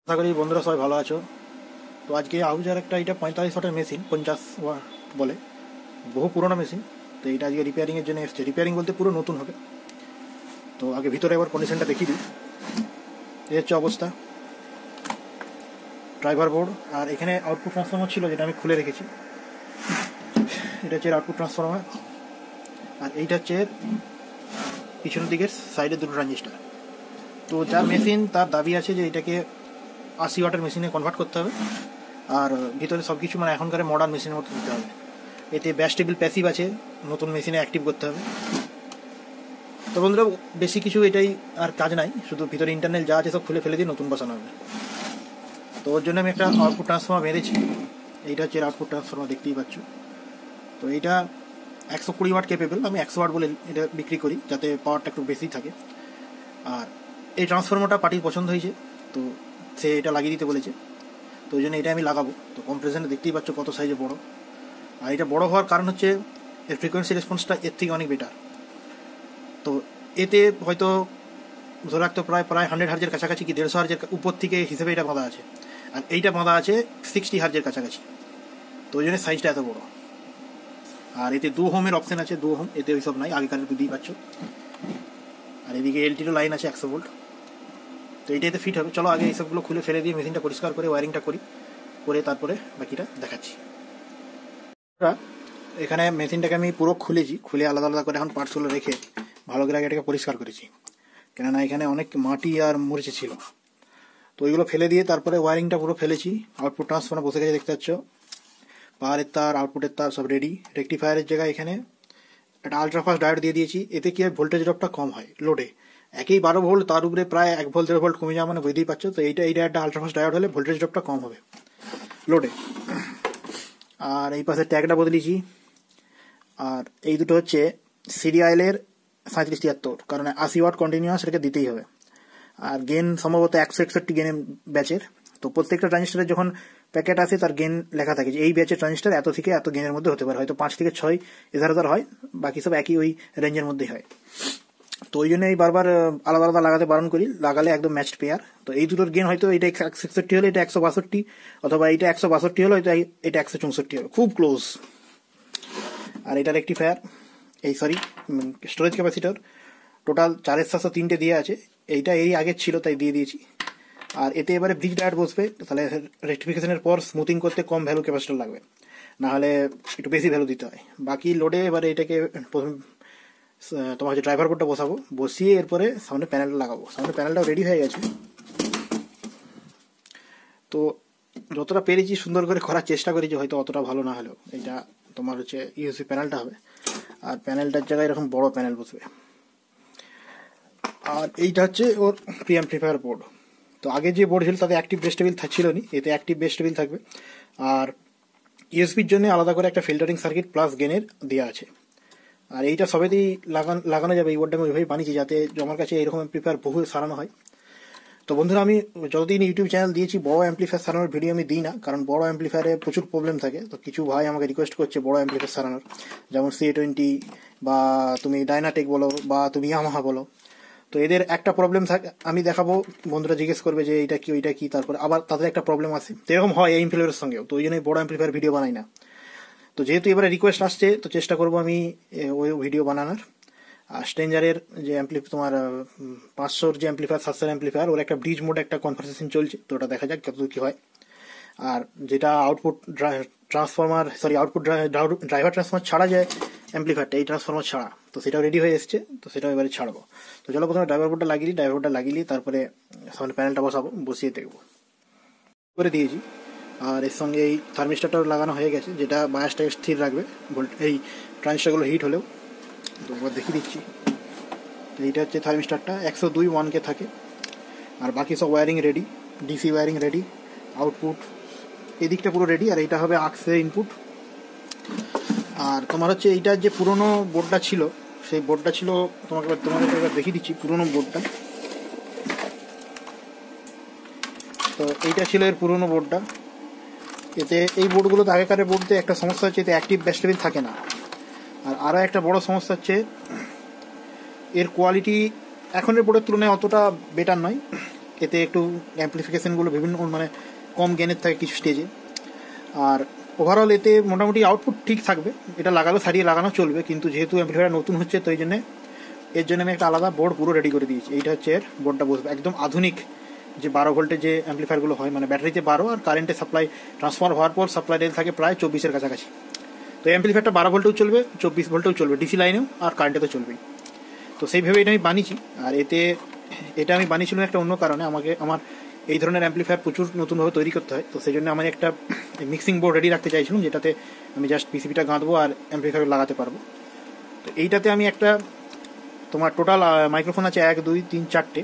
আশা করি বন্ধুরা সবাই ভালো আছো। তো আজকে আহুজার একটা এটা 45 ওয়াটের মেশিন, 50 ওয়াট বলে, বহু পুরোনো মেশিন। তো এটা আজকে রিপেয়ারিংয়ের জন্য এসছে। রিপেয়ারিং বলতে পুরো নতুন হবে। তো আগে ভিতরে একবার কন্ডিশনটা দেখিয়ে দিই। এই হচ্ছে অবস্থা, ড্রাইভার বোর্ড। আর এখানে আউটপুট ট্রান্সফর্মার ছিল, যেটা আমি খুলে রেখেছি। এটা হচ্ছে আউটপুট ট্রান্সফর্মার। আর এইটা হচ্ছে পিছনের দিকের সাইডে দুটো ট্রানজিস্টার। তো যার মেশিন তার দাবি আছে যে এটাকে 80 ওয়াটের মেশিনে কনভার্ট করতে হবে। আর ভিতরে সব কিছু মানে এখনকার মডার্ন মেশিনের মতো দিতে হবে। এতে ব্যাস টেবিল প্যাসিভ আছে, নতুন মেশিনে অ্যাক্টিভ করতে হবে। তো বন্ধুরা, বেশি কিছু এটাই আর কাজ নাই, শুধু ভিতরে ইন্টারনাল যা আছে সব খুলে ফেলে দিয়ে নতুন বসানো হবে। তো ওর জন্য আমি একটা আউটপুট ট্রান্সফর্মার বেঁধেছি। এইটা হচ্ছে আউটপুট ট্রান্সফর্মার, দেখতেই পাচ্ছ। তো এইটা 120 ওয়াট কেপেবল। আমি 100 ওয়াট বলে এটা বিক্রি করি, যাতে পাওয়ারটা একটু বেশি থাকে। আর এই ট্রান্সফর্মারটা পার্টির পছন্দ হয়েছে, তো সে এটা লাগিয়ে দিতে বলেছে। তো ওই জন্য এটা আমি লাগাবো। তো কম্প্রেশনে দেখতেই পাচ্ছ কত সাইজে বড়। আর এটা বড় হওয়ার কারণ হচ্ছে এর ফ্রিকোয়েন্সি রেসপন্সটা এর থেকে অনেক বেটার। তো এতে হয়তো ধরে রাখতে প্রায় 100 হার্জের কাছাকাছি, কি 150 হার্জের উপর থেকে হিসেবে এটা বাঁধা আছে। আর এইটা বাঁধা আছে 60 হার্জের কাছাকাছি। তো ওই জন্য সাইজটা এত বড়। আর এতে 2 ওহমের অপশন আছে, 2 ওহম। এতে ওইসব নাই, আগেকারের বুঝতেই পাচ্ছ। আর এদিকে এলটিরও লাইন আছে 100 ভোল্ট। তো এইটাতে ফিট হবে। চলো আগে এইসবগুলো খুলে ফেলে দিয়ে মেশিনটা পরিষ্কার করে ওয়ারিংটা করে তারপরে বাকিটা দেখাচ্ছি। এখানে মেশিনটাকে আমি পুরো খুলে আলাদা আলাদা করে এখন পার্টসগুলো রেখে ভালো করে আগে এটাকে পরিষ্কার করেছি, কেননা এখানে অনেক মাটি আর মরিচে ছিল। তো ওইগুলো ফেলে দিয়ে তারপরে ওয়ারিংটা পুরো ফেলেছি। আউটপুট ট্রান্সফর্মার বসে গেছে, দেখতে পাচ্ছ। পাওয়ারের তার, আউটপুটের তার সব রেডি। রেকটিফায়ারের জায়গায় এখানে একটা আলট্রাফাস্ট ডায়োড দিয়ে দিয়েছি। এতে কি হয়, ভোল্টেজ ড্রপটা কম হয় লোডে। একই 12 ভোল্ট, তার উপরে প্রায় 1 ভোল্ট 1.5 ভোল্ট কমে যাওয়া মানে বুঝতেই পারছো। তো এইটা একটা আলট্রাফাস্ট ডায়োড হলে ভোল্টেজ ড্রপটা কম হবে লোডে। আর এই পাশে ট্যাগটা বদলিয়েছি। আর এই দুটো হচ্ছে সিরিয়ালের 3773, কারণ 80 ওয়াট কন্টিনিউয়াস এটাকে দিতেই হবে। আর গেন সম্ভবত 161 গেনের ব্যাচের। তো প্রত্যেকটা ট্রানজিস্টারের যখন প্যাকেট আসে তার গেন লেখা থাকে যে এই ব্যাচের ট্রানজিস্টার এত থেকে এত গেনের মধ্যে হতে পারে, হয়তো 5 থেকে 6 11 হয়, বাকি সব একই ওই রেঞ্জের মধ্যেই হয়। তো ওই জন্য এই বারবার আলাদা আলাদা লাগাতে বারণ করি, লাগালে একদম ম্যাচড পেয়ার। তো এই দুটোর গেন হয়তো এটা 161 হলে এটা 162, অথবা এটা 162 হলে হয়তো এটা 164 হবে, খুব ক্লোজ। আর এটা রেকটিফায়ার, এই সরি স্টোরেজ ক্যাপাসিটর, টোটাল 4703 দিয়ে আছে। এইটা এই আগের ছিল তাই দিয়ে দিয়েছি। আর এতে এবারে ব্রিজ ডায়োড বসবে, তাহলে রেক্টিফিকেশনের পর স্মুথিং করতে কম ভ্যালু ক্যাপাসিটর লাগবে, না হলে একটু বেশি ভ্যালু দিতে হয়। বাকি লোডে এবারে এটাকে তোমার হচ্ছে ড্রাইভার বোর্ডটা বসাবো, বসিয়ে এরপরে সামনে প্যানেলটা লাগাবো। সামনে প্যানেলটাও রেডি হয়ে গেছে। তো যতটা পেরেছি সুন্দর করে করার চেষ্টা করেছি, হয়তো অতটা ভালো না হলেও। এটা তোমার হচ্ছে ইউএসবি প্যানেলটা হবে, আর প্যানেলটার জায়গায় এরকম বড় প্যানেল বসবে। আর এইটা হচ্ছে ওর প্রি অ্যাম্পলিফায়ার বোর্ড। তো আগে যে বোর্ড ছিল তাতে অ্যাক্টিভ বেস টেবিল ছিল নি, এতে অ্যাক্টিভ বেস টেবিল থাকবে। আর ইউএসবির জন্য আলাদা করে একটা ফিল্টারিং সার্কিট প্লাস গেনের দেওয়া আছে। আর এইটা সবেতেই লাগানো যাবে। এই বোর্ডটা আমি ওইভাবেই বানিয়েছি যাতে আমার কাছে এরকম অ্যাম্পলিফায়ার বহু সারানো হয়। তো বন্ধুরা, আমি যতদিন ইউটিউব চ্যানেল দিয়েছি বড় অ্যাম্পলিফায়ার সারানোর ভিডিও আমি দিই না, কারণ বড় অ্যাম্পলিফায়ারে প্রচুর প্রবলেম থাকে। তো কিছু ভাই আমাকে রিকোয়েস্ট করছে বড় অ্যাম্পলিফায়ার সারানোর, যেমন CA20 বা তুমি ডাইনাটেক বলো বা তুমি ইয়ামাহা বলো। তো এদের একটা প্রবলেম থাকে, আমি দেখাবো, বন্ধুরা জিজ্ঞেস করবে যে এইটা কি ওইটা কি, তারপর আবার তাদের একটা প্রবলেম আছে। তো এরকম হয় এই অ্যাম্পলিফায়ারের সঙ্গেও। তো ওই জন্যই বড় অ্যাম্পলিফায়ার ভিডিও বানাই না। তো যেহেতু এবারে রিকোয়েস্ট আসছে, তো চেষ্টা করবো আমি ওই ভিডিও বানানোর। আর স্ট্রেঞ্জারের যে তোমার 500 যে অ্যাম্পলিফায়ার, 700 অ্যাম্পলিফায়ার, ওর একটা ব্রিজ মোডে একটা কনভারসেশন চলছে। তো ওটা দেখা যাক কতদূর কি হয়। আর যেটা output transformer, sorry output driver transformer ছাড়া যায় অ্যাম্পলিফায়ারটা, এই ট্রান্সফর্মার ছাড়া, তো সেটাও রেডি হয়ে এসছে। তো সেটাও এবারে ছাড়বো। তো চলো প্রথমে ড্রাইভার বোর্ডটা লাগিয়ে তারপরে সামনে প্যানেলটা বসাবো, বসিয়ে দেখবো করে দিয়েছি। আর এর সঙ্গে এই থার্মিস্টারটাও লাগানো হয়ে গেছে, যেটা বায়াসটাকে স্থির রাখবে এই ট্রানজিস্টারগুলো হিট হলেও। তো দেখিয়ে দিচ্ছি। তো এইটা হচ্ছে থার্মিস্টারটা, 102 1K থাকে। আর বাকি সব wiring ready, DC wiring ready, output এদিকটা পুরো রেডি। আর এইটা হবে AUXের ইনপুট। আর তোমার হচ্ছে এইটার যে পুরোনো বোর্ডটা ছিল, সেই বোর্ডটা ছিল তোমাদের এবার দেখিয়ে দিচ্ছি পুরোনো বোর্ডটা। তো এইটা ছিল এর পুরোনো বোর্ডটা। এতে এই বোর্ডগুলোতে আগেকারের বোর্ডতে একটা সমস্যা হচ্ছে, এতে অ্যাক্টিভ ব্যাস টেবিল থাকে না। আর আরও একটা বড় সমস্যা হচ্ছে এর কোয়ালিটি এখনের বোর্ডের তুলনায় অতটা বেটার নয়। এতে একটু অ্যাম্পলিফিকেশানগুলো বিভিন্ন মানে কম গেনের থাকে কিছু স্টেজে। আর ওভারঅল এতে মোটামুটি আউটপুট ঠিক থাকবে, এটা লাগালেও সারিয়ে লাগানো চলবে, কিন্তু যেহেতু অ্যাম্পলিফায়ার নতুন হচ্ছে তো এর জন্য আমি একটা আলাদা বোর্ড পুরো রেডি করে দিয়েছি। এইটা হচ্ছে এর বোর্ডটা বসবে একদম আধুনিক যে 12 ভোল্টের যে অ্যাম্পলিফায়ারগুলো হয়, মানে ব্যাটারিতে 12 আর কারেন্টে সাপ্লাই ট্রান্সফার হওয়ার পর সাপ্লাই রেল থাকে প্রায় 24-এর কাছাকাছি। তো অ্যাম্পলিফায়ারটা 12 ভোল্টেও চলবে, 24 ভোল্টেও চলবে, ডিসি লাইনেও আর কারেন্টে তো চলবেই। তো সেইভাবে এটা আমি বানিয়েছি। আর এটা আমি বানিয়েছিলাম একটা অন্য কারণে, আমার এই ধরনের অ্যাম্পলিফায়ার প্রচুর নতুনভাবে তৈরি করতে হয়, তো সেই জন্য আমি একটা মিক্সিং বোর্ড রেডি রাখতে চাইছিলাম, যেটাতে আমি জাস্ট পিসিবিটা গাঁথবো আর অ্যাম্পলিফায়ার লাগাতে পারবো। তো এইটাতে আমি একটা তোমার টোটাল মাইক্রোফোন আছে 1 2 3 4টে,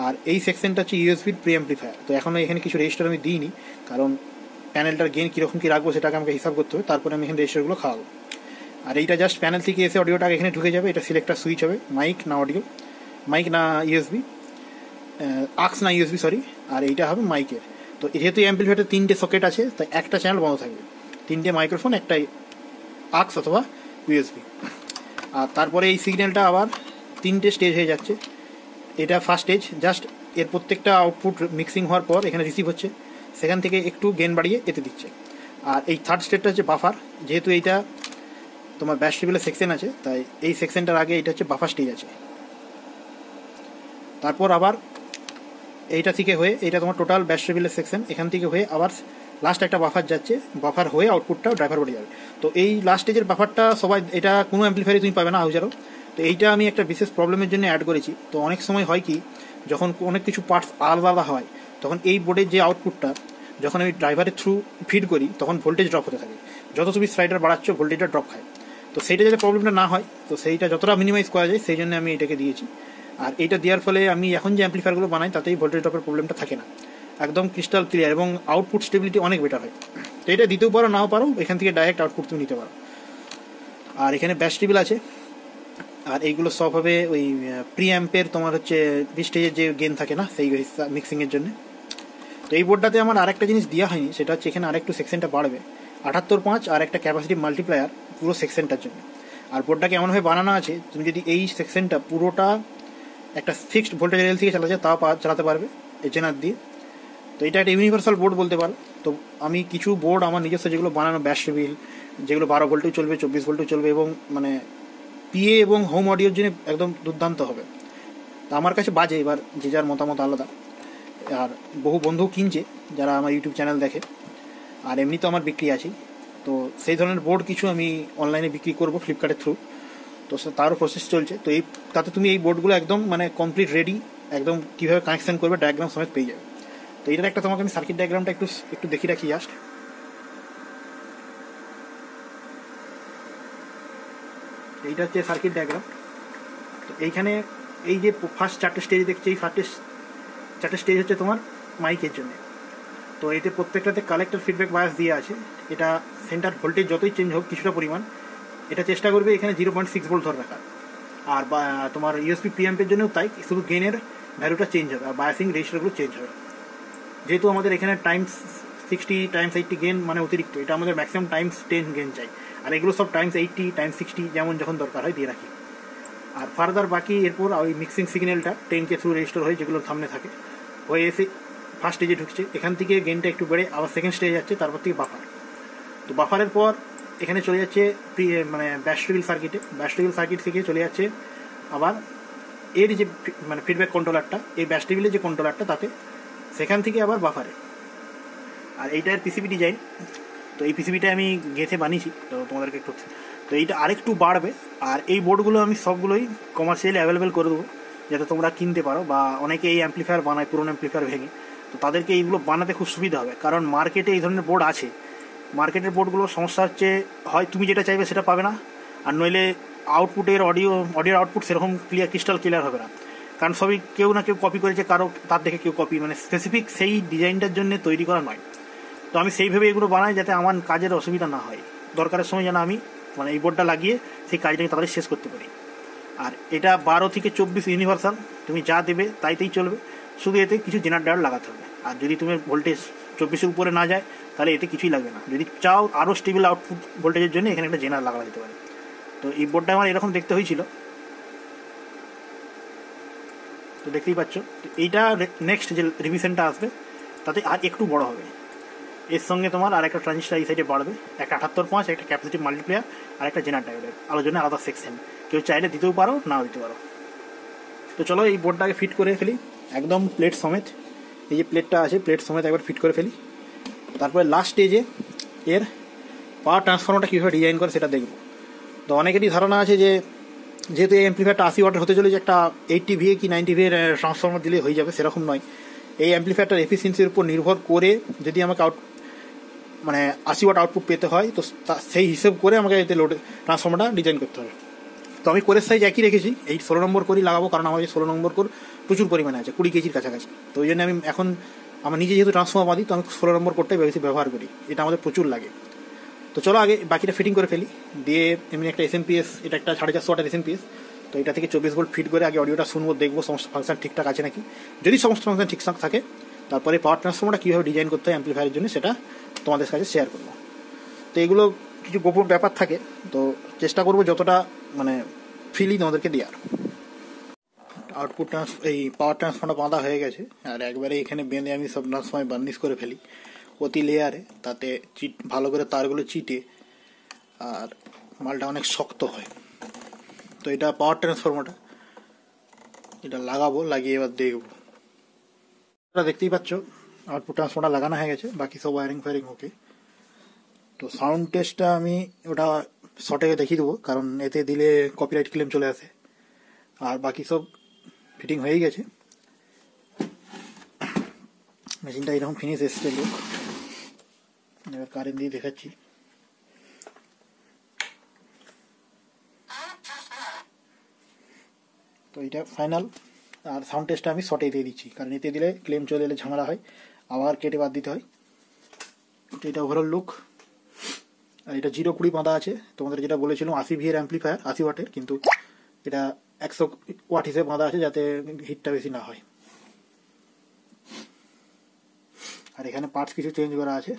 আর এই সেকশনটা হচ্ছে ইউএসবির প্রি অ্যাম্পলিফায়ার। তো এখনও এখানে কিছু রেজিস্টার আমি দিইনি, কারণ প্যানেলটার গেন কীরকম কী রাখবো সেটাকে আমাকে হিসাব করতে হবে, তারপরে আমি এখানে রেজিস্টারগুলো খাওয়াবো। আর এইটা জাস্ট প্যানেল থেকে এসে অডিওটা এখানে ঢুকে যাবে, এটা সিলেক্টার সুইচ হবে, মাইক না অডিও, মাইক না ইউএসবি, আক্স না ইউএসবি সরি, আর এইটা হবে মাইকের। তো যেহেতু অ্যাম্পলিফায়ারে 3টে সকেট আছে তাই একটা চ্যানেল বন্ধ থাকবে, 3টে মাইক্রোফোন, একটা আক্স অথবা ইউএসবি। আর তারপরে এই সিগন্যালটা আবার 3টে স্টেজ হয়ে যাচ্ছে। এটা ফার্স্ট স্টেজ, জাস্ট এর প্রত্যেকটা আউটপুট মিক্সিং হওয়ার পর এখানে রিসিভ হচ্ছে, সেখান থেকে একটু গেন বাড়িয়ে এতে দিচ্ছে। আর এই থার্ড স্টেজটা হচ্ছে বাফার, যেহেতু এইটা তোমার ব্যাস টেবিলের সেকশন আছে তাই এই সেকশনটার আগে এটা হচ্ছে বাফার স্টেজ আছে। তারপর আবার এইটা থেকে হয়ে এটা তোমার টোটাল ব্যাস টেবিলের সেকশন, এখান থেকে হয়ে আবার লাস্ট একটা বাফার যাচ্ছে, বাফার হয়ে আউটপুটটাও ড্রাইভার বোর্ডে যাবে। তো এই লাস্ট স্টেজের বাফারটা সবাই এটা কোনো অ্যাম্পলিফায়ারে তুমি পাবে না হাউজারও। তো এইটা আমি একটা বিশেষ প্রবলেমের জন্য অ্যাড করেছি। তো অনেক সময় হয় কি, যখন অনেক কিছু পার্টস আলাদা আলাদা হয় তখন এই বোর্ডের যে আউটপুটটা যখন আমি ড্রাইভারের থ্রু ফিড করি তখন ভোল্টেজ ড্রপ হতে থাকে, যত তুমি স্লাইডার বাড়াচ্ছ ভোল্টেজটা ড্রপ খায়। তো সেইটা যাতে প্রবলেমটা না হয়, তো সেইটা যতটা মিনিমাইজ করা যায় সেই জন্য আমি এটাকে দিয়েছি। আর এইটা দেওয়ার ফলে আমি এখন যে অ্যাম্পলিফায়ারগুলো বানাই তাতেই ভোল্টেজ ড্রপের প্রবলেমটা থাকে না, একদম ক্রিস্টাল ক্লিয়ার এবং আউটপুট স্টেবিলিটি অনেক বেটার হয়। তো এটা দিতেও পারো নাও পারো, এখান থেকে ডাইরেক্ট আউটপুট তুমি নিতে পারো। আর এখানে ব্যাস টেবিল আছে, আর এইগুলো সব হবে ওই প্রি অ্যাম্পের তোমার হচ্ছে স্টেজের যে গেন থাকে না সেই মিক্সিংয়ের জন্য। তো এই বোর্ডটাতে আমার আরেকটা জিনিস দেওয়া হয়নি, সেটা হচ্ছে এখানে আরেকটু সেকশনটা বাড়বে 78.5 আর একটা ক্যাপাসিটি মাল্টিপ্লায়ার পুরো সেকশনটার জন্য। আর বোর্ডটাকে এমনভাবে বানানো আছে তুমি যদি এই সেকশনটা পুরোটা একটা ফিক্সড ভোল্টেজ রেল থেকে চালাতে তাও চালাতে পারবে এজেনার দিয়ে। তো এটা একটা ইউনিভার্সাল বোর্ড বলতে পারো। তো আমি কিছু বোর্ড আমার নিজস্ব যেগুলো বানানো ব্যাস টেবিল, যেগুলো 12 ভোল্টেও চলবে, 24 ভোল্টেও চলবে এবং মানে পিএ এবং হোম অডিওর জন্য একদম দুর্দান্ত হবে। তা আমার কাছে বাজে, এবার যে যার মতামত আলাদা। আর বহু বন্ধু কিনছে যারা আমার ইউটিউব চ্যানেল দেখে, আর এমনি তো আমার বিক্রি আছেই। তো সেই ধরনের বোর্ড কিছু আমি অনলাইনে বিক্রি করবো ফ্লিপকার্টের থ্রু, তো তারও প্রসেস চলছে। তো তাতে তুমি এই বোর্ডগুলো একদম মানে কমপ্লিট রেডি, একদম কীভাবে কানেকশন করবে ডায়াগ্রাম সমেত পেয়ে যাবে। তো এটার একটা তোমাকে আমি সার্কিট ডায়াগ্রামটা একটু দেখিয়ে রাখি জাস্ট। এইটা হচ্ছে সার্কিট ডায়াগ্রাম। তো এইখানে এই যে ফার্স্ট 4টে স্টেজ দেখছি, এই ফার্স্ট 4টে স্টেজ হচ্ছে তোমার মাইকের জন্য। তো এতে প্রত্যেকটাতে কালেক্টর ফিডব্যাক বায়াস দিয়ে আছে। এটা সেন্টার ভোল্টেজ যতই চেঞ্জ হোক কিছুটা পরিমাণ, এটা চেষ্টা করবে এখানে 0.6 ভোল্ট ধরে রাখার। আর তোমার ইউএসবি প্রিঅ্যাম্পের জন্যও তাই, শুধু গেনের ভ্যালুটা চেঞ্জ হবে আর বায়াসিং রেজিস্টারগুলো চেঞ্জ হবে। যেহেতু আমাদের এখানে টাইমস 60 টাইমস 80 গেন মানে অতিরিক্ত, এটা আমাদের ম্যাক্সিমাম টাইমস 10 গেন চাই, আর এগুলো সব টাইমস 80 টাইমস 60 যেমন যখন দরকার হয় দিয়ে রাখি। আর ফার্দার বাকি এরপর ওই মিক্সিং সিগন্যালটা 10K থ্রু রেজিস্টার হয়ে যেগুলো সামনে থাকে হয়ে এসে ফার্স্ট স্টেজে ঢুকছে, এখান থেকে গেনটা একটু বেড়ে আবার সেকেন্ড স্টেজে যাচ্ছে, তারপর থেকে বাফার। তো বাফারের পর এখানে চলে যাচ্ছে মানে ব্যাস টেবিল সার্কিটে, ব্যাস টেবিল সার্কিট থেকে চলে যাচ্ছে আবার এর যে মানে ফিডব্যাক কন্ট্রোলারটা, এই ব্যাস টেবিলের যে কন্ট্রোলারটা তাতে, সেখান থেকে আবার বাফারে। আর এইটার পিসিবি ডিজাইন, তো এই পিসিবিটা আমি গেঁথে বানিয়েছি, তো তোমাদেরকে একটু, তো এইটা আরেকটু বাড়বে। আর এই বোর্ডগুলো আমি সবগুলোই কমার্শিয়ালি অ্যাভেলেবেল করে দেবো যাতে তোমরা কিনতে পারো, বা অনেকে এই অ্যাম্পলিফায়ার বানায় পুরোনো অ্যাম্পলিফায়ার ভেঙে, তো তাদেরকে এইগুলো বানাতে খুব সুবিধা হবে। কারণ মার্কেটে এই ধরনের বোর্ড আছে, মার্কেটের বোর্ডগুলোর সমস্যা হচ্ছে হয় তুমি যেটা চাইবে সেটা পাবে না, আর নইলে আউটপুটের অডিওর আউটপুট সেরকম ক্রিস্টাল ক্লিয়ার হবে না, কারণ সবই কেউ না কেউ কপি করেছে, কারো তার দেখে কেউ কপি, মানে স্পেসিফিক সেই ডিজাইনটার জন্য তৈরি করা নয়। তো আমি সেইভাবে এগুলো বানাই যাতে আমার কাজের অসুবিধা না হয়, দরকারের সময় যেন আমি মানে এই বোর্ডটা লাগিয়ে সেই কাজটাকে তাড়াতাড়ি শেষ করতে পারি। আর এটা 12 থেকে 24 ইউনিভার্সাল, তুমি যা দেবে তাইতেই চলবে, শুধু এতে কিছু জেনার ডায়োড লাগাতে হবে। আর যদি তুমি ভোল্টেজ 24-এর উপরে না যায় তাহলে এতে কিছুই লাগবে না। যদি চাও আরও স্টেবল আউটপুট ভোল্টেজের জন্য এখানে একটা জেনার লাগানো যেতে পারে। তো এই বোর্ডটা আমার এরকম দেখতে হয়েছিল। তো তো দেখতেই পাচ্ছ, তো এইটা নেক্সট যে রিভিশনটা আসবে তাতে আর একটু বড় হবে। এর সঙ্গে তোমার আর একটা ট্রানজিস্টার এই সাইডে বাড়বে, একটা 78.5, একটা ক্যাপাসিটিভ মাল্টিপ্লেয়ার আর একটা জেনার ডায়োডের আলোচনা আলাদা সেকশন। কেউ চাইলে দিতেও পারো, নাও দিতে পারো। তো চলো এই বোর্ডটাকে ফিট করে ফেলি একদম প্লেট সমেত। এই যে প্লেটটা আছে প্লেট সমেত একবার ফিট করে ফেলি। তারপরে লাস্ট স্টেজে এর পাওয়ার ট্রান্সফর্মারটা কীভাবে ডিজাইন করে সেটা দেখব। তো অনেকেরই ধারণা আছে যে যেহেতু এই অ্যাম্প্লিফায়ারটা 80 ওয়াটের হতে চলেছে, একটা 80 VA কি 90 VA ট্রান্সফর্মার দিলে হয়ে যাবে, সেরকম নয়। এই অ্যাম্প্লিফায়ারটার এফিসিয়েন্সির উপর নির্ভর করে যদি আমাকে 80 ওয়াট আউটপুট পেতে হয়, তো সেই হিসেব করে আমাকে এতে লোড ট্রান্সফর্মারটা ডিজাইন করতে হবে। তো আমি কোরের সাইজ একই রেখেছি, এই 16 নম্বর করেই লাগাবো, কারণ আমার 16 নম্বর কোর প্রচুর পরিমাণে আছে, 20 কেজির কাছাকাছি। তো ওই জন্য আমি এখন আমার নিজে যেহেতু ট্রান্সফর্মার বাদি, তো আমি 16 নম্বর কোরটাই বেশি ব্যবহার করি, এটা আমাদের প্রচুর লাগে। তো চলো আগে বাকিটা ফিটিং করে ফেলি। দিয়ে এমনি একটা SMPS, এটা একটা 450 ওয়াটের SMPS। তো এটা থেকে 24 ভোল্ট ফিট করে আগে অডিওটা শুনবো, দেখবো সমস্ত ফাংশন ঠিকঠাক আছে নাকি। যদি সমস্ত ফাংশন ঠিকঠাক থাকে, তারপরে পাওয়ার ট্রান্সফর্মারটা কীভাবে ডিজাইন করতে হয় অ্যাম্প্লিফায়ারের জন্য সেটা তোমাদের কাছে শেয়ার করবো। তো এগুলো কিছু গোপন ব্যাপার থাকে, তো চেষ্টা করবো যতটা ফ্রিলি তোমাদেরকে দেওয়ার। আউটপুট এই পাওয়ার ট্রান্সফর্মারটা বাঁধা হয়ে গেছে, আর একবারে এখানে বেঁধে আমি সব সময় বার্নিশ করে ফেলি প্রতি লেয়ারে, তাতে ভালো করে তারগুলো চিটে আর মালটা অনেক শক্ত হয়। তো এটা পাওয়ার ট্রান্সফর্মারটা, এটা লাগাবো, লাগিয়ে এবার দেখবো। দেখতেই পাচ্ছ আউটপুট ট্রান্সফর্মারটা লাগানো হয়ে গেছে, বাকি সব ওয়ারিং ফায়ারিং ওকে। তো সাউন্ড টেস্টটা আমি ওটা শর্টে দেখিয়ে দেবো, কারণ এতে দিলে কপিরাইট ক্লেম চলে আসে। আর বাকি সব ফিটিং হয়ে গেছে, মেশিনটা এরকম ফিনিশ এসছে লোক। এবার কারেন্ট দিয়ে দেখাচ্ছি। তো এটা ফাইনাল। আর সাউন্ড টেস্টটা আমি শর্টে দিয়ে দিচ্ছি, কারণ এতে দিলে ক্লেম চলে এলে ঝামেলা হয়, আবার কেটে বাদ দিতে হয়। এটা ওভারঅল লুক। আর এটা 0-20 বাঁধা আছে, তোমাদের যেটা বলেছিলাম 80 VA অ্যাম্প্লিফায়ার 80 ওয়াটের, কিন্তু এটা 100 ওয়াট হিসেবে বাঁধা আছে যাতে হিটটা বেশি না হয়। আর এখানে পার্টস কিছু চেঞ্জ করা আছে,